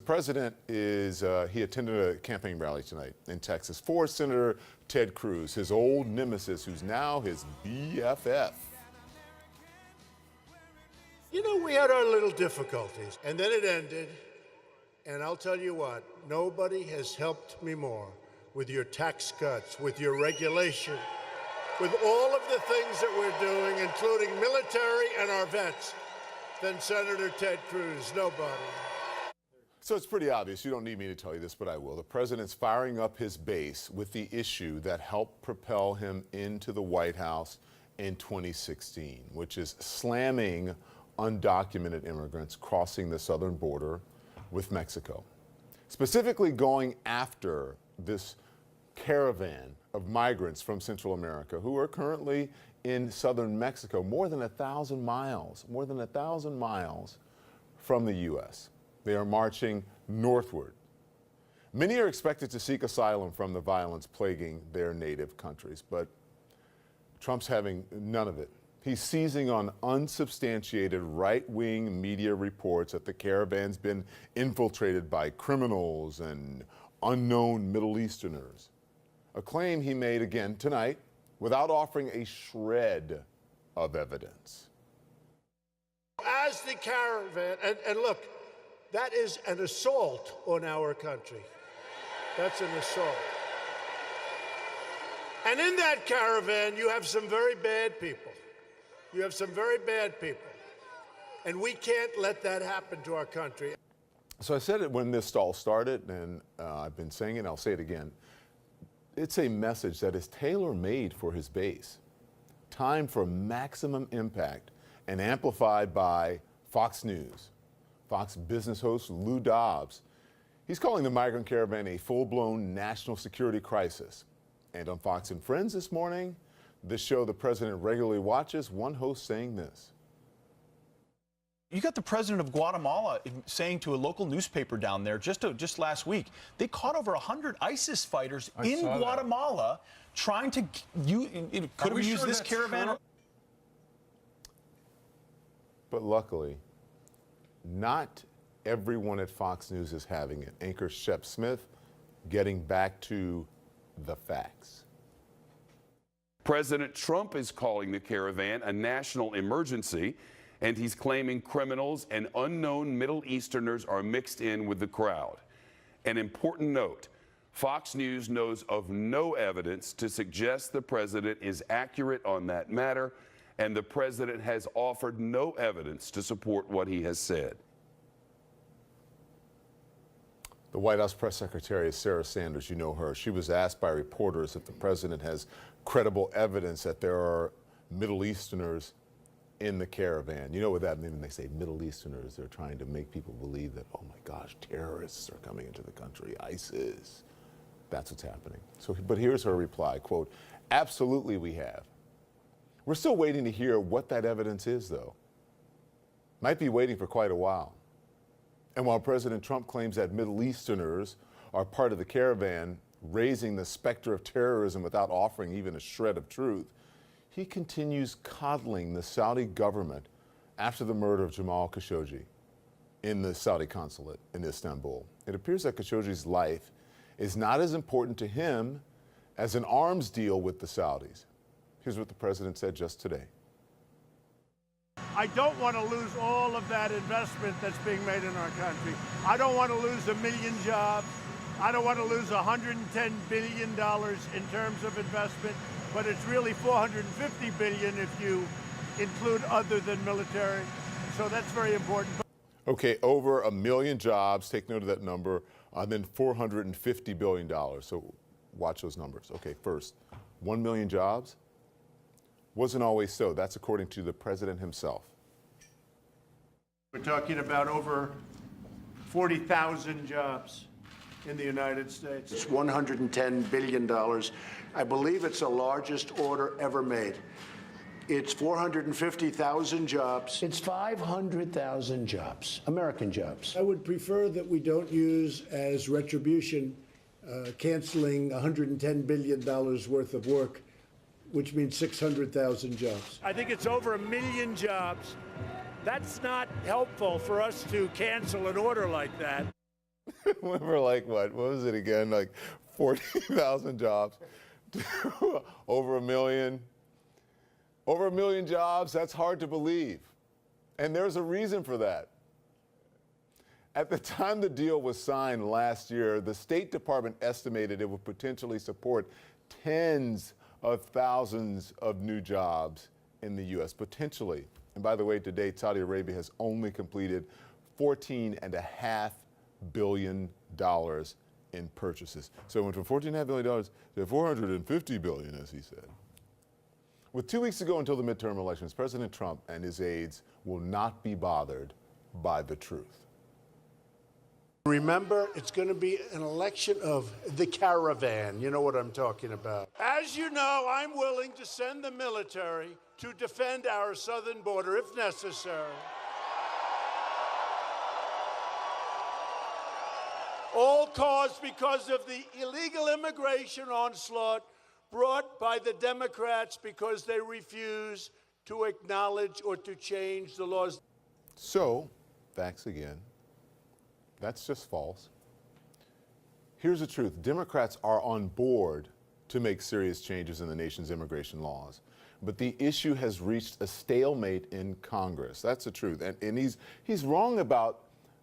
The president he attended a campaign rally tonight in Texas for Senator Ted Cruz, his old nemesis, who's now his BFF. You know, we had our little difficulties, and then it ended. And I'll tell you what, nobody has helped me more with your tax cuts, with your regulation, with all of the things that we're doing, including military and our vets, than Senator Ted Cruz. Nobody. So it's pretty obvious. You don't need me to tell you this, but I will. The president's firing up his base with the issue that helped propel him into the White House in 2016, which is slamming undocumented immigrants crossing the southern border with Mexico. Specifically going after this caravan of migrants from Central America who are currently in southern Mexico, more than 1,000 miles from the U.S. They are marching northward. Many are expected to seek asylum from the violence plaguing their native countries, but Trump's having none of it. He's seizing on unsubstantiated right-wing media reports that the caravan's been infiltrated by criminals and unknown Middle Easterners. A claim he made again tonight without offering a shred of evidence. As the caravan, and look, that is an assault on our country. That's an assault. And in that caravan, you have some very bad people. You have some very bad people. And we can't let that happen to our country. So I said it when this all started, and I've been saying it, and I'll say it again. It's a message that is tailor-made for his base. Time for maximum impact and amplified by Fox News. Fox business host Lou Dobbs. He's calling the Migrant Caravan a full-blown national security crisis. And on Fox and Friends this morning, this show the president regularly watches, one host saying this. You got the president of Guatemala saying to a local newspaper down there just last week, they caught over 100 ISIS fighters in Guatemala trying to could have used this caravan. But luckily, not everyone at Fox News is having it. Anchor Shep Smith getting back to the facts. President Trump is calling the caravan a national emergency, and he's claiming criminals and unknown Middle Easterners are mixed in with the crowd. An important note, Fox News knows of no evidence to suggest the president is accurate on that matter, and the president has offered no evidence to support what he has said. The White House press secretary is Sarah Sanders. You know her. She was asked by reporters if the president has credible evidence that there are Middle Easterners in the caravan. You know what that means when they say Middle Easterners? They're trying to make people believe that, oh my gosh, terrorists are coming into the country, ISIS. That's what's happening. So, but here's her reply, quote, absolutely we have. We're still waiting to hear what that evidence is, though. Might be waiting for quite a while. And while President Trump claims that Middle Easterners are part of the caravan, raising the specter of terrorism without offering even a shred of truth, he continues coddling the Saudi government after the murder of Jamal Khashoggi in the Saudi consulate in Istanbul. It appears that Khashoggi's life is not as important to him as an arms deal with the Saudis. Here's what the president said just today. I don't want to lose all of that investment that's being made in our country. I don't want to lose 1 million jobs. I don't want to lose $110 billion in terms of investment, but it's really $450 billion if you include other than military. So that's very important. Okay, over 1 million jobs, take note of that number, then $450 billion. So watch those numbers. Okay, first, 1 million jobs? Wasn't always so. That's according to the president himself. We're talking about over 40,000 jobs in the United States. It's $110 billion. I believe it's the largest order ever made. It's 450,000 jobs. It's 500,000 jobs, American jobs. I would prefer that we don't use as retribution canceling $110 billion worth of work, which means 600,000 jobs. I think it's over 1 million jobs. That's not helpful for us to cancel an order like that. Went for like what was it again? Like 40,000 jobs to over 1 million. Over 1 million jobs, that's hard to believe. And there's a reason for that. At the time the deal was signed last year, the State Department estimated it would potentially support tens of thousands of new jobs in the U.S., potentially. And by the way, to date, Saudi Arabia has only completed $14.5 billion in purchases. So it went from $14.5 billion to $450 billion, as he said. With 2 weeks to go until the midterm elections, President Trump and his aides will not be bothered by the truth. Remember, it's going to be an election of the caravan. You know what I'm talking about. As you know, I'm willing to send the military to defend our southern border if necessary. All caused because of the illegal immigration onslaught brought by the Democrats because they refuse to acknowledge or to change the laws. So, facts again. That's just false. Here's the truth. Democrats are on board to make serious changes in the nation's immigration laws. But the issue has reached a stalemate in Congress. That's the truth. And he's wrong about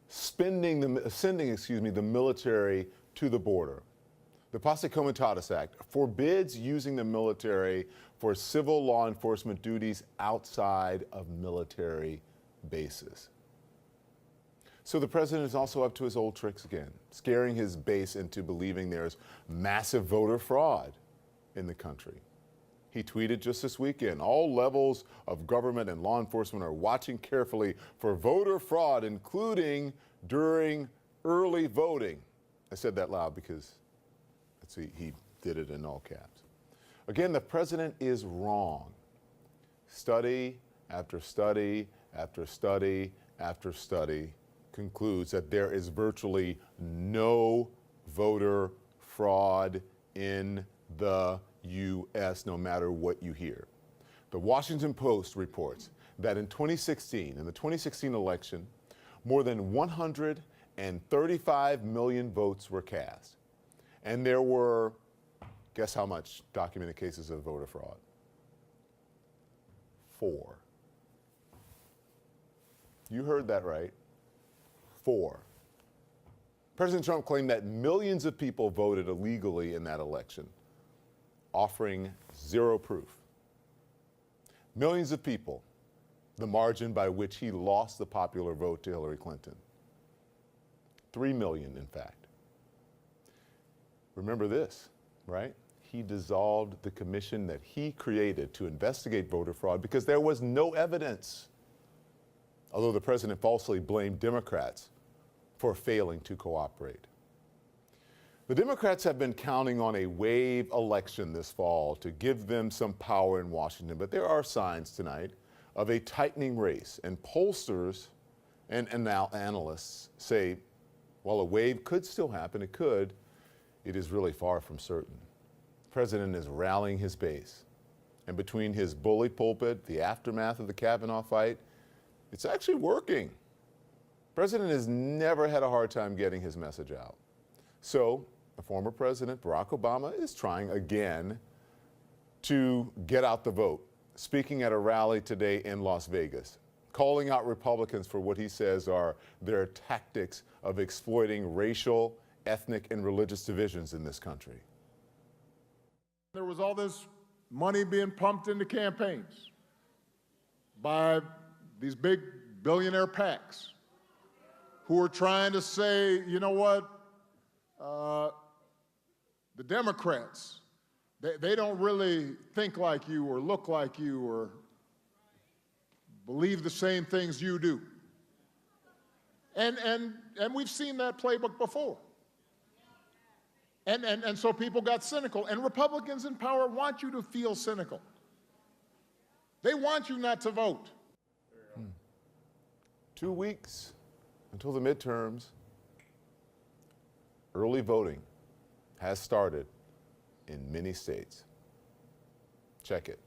sending the military to the border. The Posse Comitatus Act forbids using the military for civil law enforcement duties outside of military bases. So the president is also up to his old tricks again, scaring his base into believing there's massive voter fraud in the country. He tweeted just this weekend, all levels of government and law enforcement are watching carefully for voter fraud, including during early voting. I said that loud because, let's see, he did it in all caps. Again, the president is wrong. Study after study after study after study concludes that there is virtually no voter fraud in the U.S., no matter what you hear. The Washington Post reports that in the 2016 election, more than 135 million votes were cast. And there were, guess how much documented cases of voter fraud? 4. You heard that right. 4. President Trump claimed that millions of people voted illegally in that election, offering zero proof. Millions of people, the margin by which he lost the popular vote to Hillary Clinton. 3 million, in fact. Remember this, right? He dissolved the commission that he created to investigate voter fraud because there was no evidence. Although the president falsely blamed Democrats for failing to cooperate. The Democrats have been counting on a wave election this fall to give them some power in Washington, but there are signs tonight of a tightening race, and pollsters and now analysts say, while a wave could still happen, it is really far from certain. The president is rallying his base, and between his bully pulpit, the aftermath of the Kavanaugh fight, it's actually working. The president has never had a hard time getting his message out. So, the former president, Barack Obama, is trying again to get out the vote, speaking at a rally today in Las Vegas, calling out Republicans for what he says are their tactics of exploiting racial, ethnic, and religious divisions in this country. There was all this money being pumped into campaigns by these big billionaire PACs who are trying to say, you know what, the Democrats, they don't really think like you or look like you or believe the same things you do. And we've seen that playbook before. And so people got cynical. And Republicans in power want you to feel cynical. They want you not to vote. 2 weeks until the midterms. Early voting has started in many states. Check it.